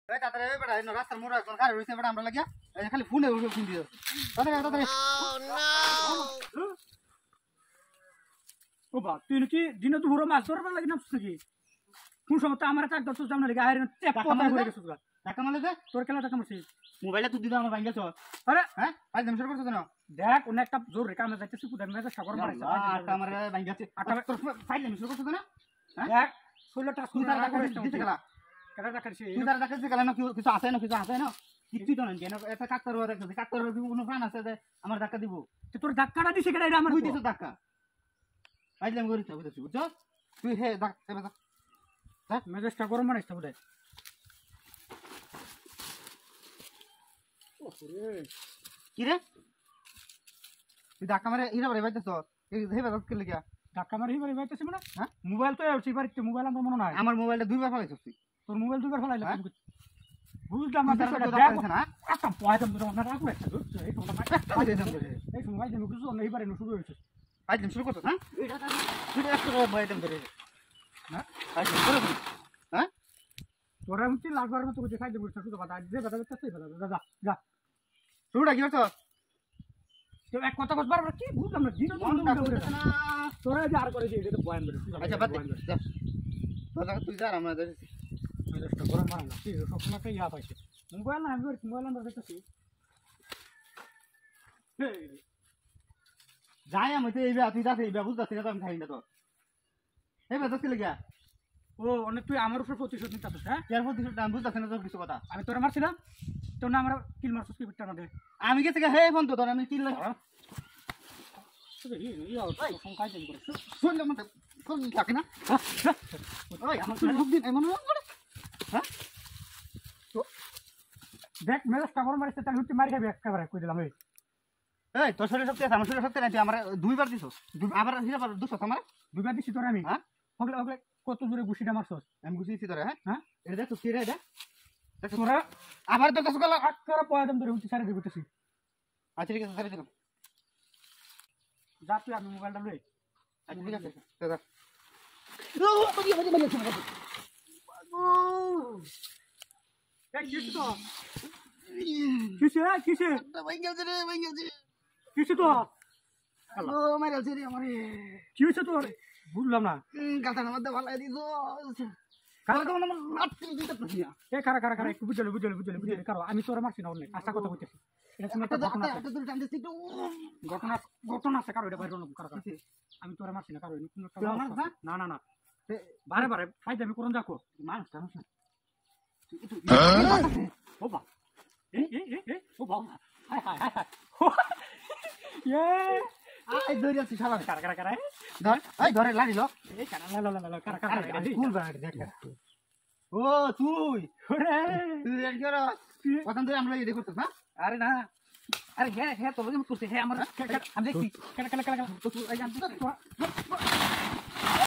এই তাড়াতাড়ি এই বেটা এই রাস্তার মোড়ে একজন গাড়ি রইছে বেটা আমরা লাগিয়া এই খালি ফোনে ফোন দিও তাড়াতাড়ি ও বা তুই কি দিনে দুপুরে মাছ ধরবার লাগি নামছিস কি কোন সময় তো আমার চাক দছ সামনে লাগি আইরে চেক কথা করে গেছিস টাকা মালে দে তোর কেলা টাকা মারছিস মোবাইলটা তুই দিবা আমার ভাঙ্গেছ আরে হ্যাঁ আজ নিমিশ করছ না দেখ অনেক একটা জোর রেখা আমরা যাইতেছি কুদার মেজে সাগর মারছে আটা আমার ভাঙ্গেছে আটা তোর ফাইল নিমিশ করছ না দেখ 16টা সুতার টাকা দিতে গেলা কেটা টাকা দিছিস সুতার টাকা দিতে গেলা না কিছু আছে না কিছু তো না কেন এটা কাকতার ওরা দেখছিস কাকতার কোনো প্রাণ আছে যে আমার টাকা দিব তোর ধাক্কাটা দিছে কেডা এটা আমার তুই দিছ টাকা আইলাম করিস বুঝছিস বুঝছ তুই হে দেখ দেখ মেজেসটা গরম মারিস বুঝাই কি রে তুই ধাক্কা মারে ইরা বাড়ি বাইতেছ এই হেবে দত কেলে গিয়া ধাক্কা মারি বাড়ি বাইতেছিস মানে হ্যাঁ মোবাইল তো আইছি বাড়িতে মোবাইল আমার মনে নাই আমার মোবাইলটা দুইবার ফেলাইছিস তুই তোর মোবাইল দুইবার ফেলাইলা বুঝলাম না না একটা পয়সা তো না রাখো একটা এই তোমরা এই মোবাইল আমি কিছু নেই পারে শুরু হইছে আজ দিন শুরু করছ হ্যাঁ এটা একটা মোবাইল ধরে না আজ করে হ্যাঁ তোরা মুতি লাগবার মতো কিছু খাইতে বলছিস তো বাবা যে কথা করতেছিস যা যা শুরুটা কি করছ তো এক কথা কইবার কি বুঝলাম না দিন না তোরা যে আর করে যে এটা বয়ান ধরে আচ্ছা বাদ দে তোরা তুই যা আমরা ধরেছি মেজাজটা গরম মারা না কি সবসময় ইয়া পাইছে মোবাইল না আমি মোবাইল নাম্বার দেখতেছি যাই আমি তো এইবা তুই যাতে এইবা বুঝতাছিস না তো আমি খাই না তো এই বেদত কি লাগিয়া ও অনেক তুই আমার উপর প্রতিশোধ নিতে আসছিস হ্যাঁ এর প্রতিশোধ আমি বুঝতাছি না তোর কিছু কথা আমি তোরা মারছিলাম তোর না আমরা কিল মারছিস কি বিটটা না দে আমি গেছে হে ফোন তো তোর আমি কিল শুনলে মতো শুন থাকে না ওই আমার লোক দিন এমন হ্যাঁ দেখ মেজাজটা গরম মারিস তাহলে হচ্ছে মারি খাবি একেবারে কই দিলাম এই এই তোর শরীর শক্তি আছে আমার শরীর শক্তি নাই তুই আমার দুইবার দিছস আবার হিরা বার দুছস আমার দুইবার দিছি তোর আমি হ্যাঁ হগলে হগলে কত জোরে গুছিটা মারছস আমি গুছিয়েছি তোরে হ্যাঁ হ্যাঁ এটা দেখ তুই রে এটা তোরা আবার তোর কাছে গেল তোরা পয়দম ধরে হচ্ছে সারি দিতেছি আচ্ছা ঠিক আছে সারি দিলাম যা তুই আমি মোবাইলটা লই আচ্ছা ঠিক আছে দাদা কিসে কিসে কিসে তো কি হয়েছে তোর বুঝলাম না গাথার মধ্যে ভালো দিস এ কারা কারা কারা একটু বুঝলে বুঝলে বুঝলে বুঝলে কারো আমি তোরা মারছি না অনেক আশা কথা বলতেছি এটা তুমি একটা ঘটনা ঘটনা আছে কারো এটা বাইরে কারো আমি তোরা মারছি না কারো না না না বারে বারে ফাইদা আমি করুন যাকো মানুষ ও বা ও বা হাই হাই হাই এই দড়ি আছে শালা কারা কারা কারা ধর এই ধরে লাড়িলো এই কারা লা কারা কারা স্কুল বাড়ি দেখ ও তুই ওরে তুই এর কি করছ প্রথম তুই আমরা এই করছিস না আরে না আরে হ্যাঁ হ্যাঁ তোর করছে হ্যাঁ আমার আমি দেখছি কারা কারা কারা তো তুই এই জানতো